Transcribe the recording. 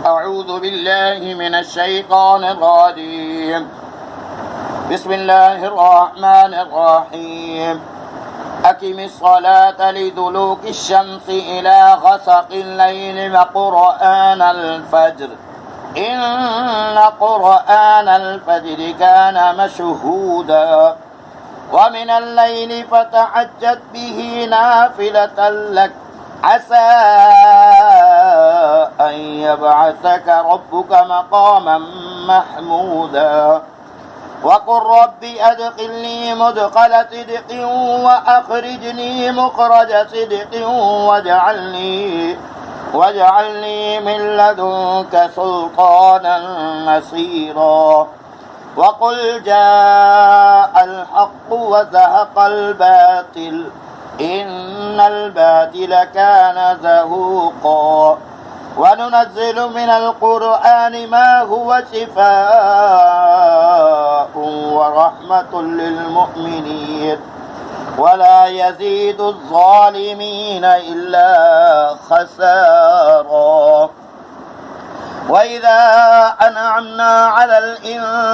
أعوذ بالله من الشيطان الرجيم. بسم الله الرحمن الرحيم. أقم الصلاة لدلوك الشمس إلى غسق الليل وقرآن الفجر إن قرآن الفجر كان مشهودا ومن الليل فتهجد به نافلة لك عسى أن يبعثك ربك مقاما محمودا وقل رب أدخلني مدخل صدق وأخرجني مخرج صدق واجعلني من لدنك سلطانا نصيرا وقل جاء الحق وزهق الباطل إن الباطل كان زهوقا وننزل من القرآن ما هو شفاء ورحمة للمؤمنين ولا يزيد الظالمين إلا خسارا وإذا أنعمنا على الإنسان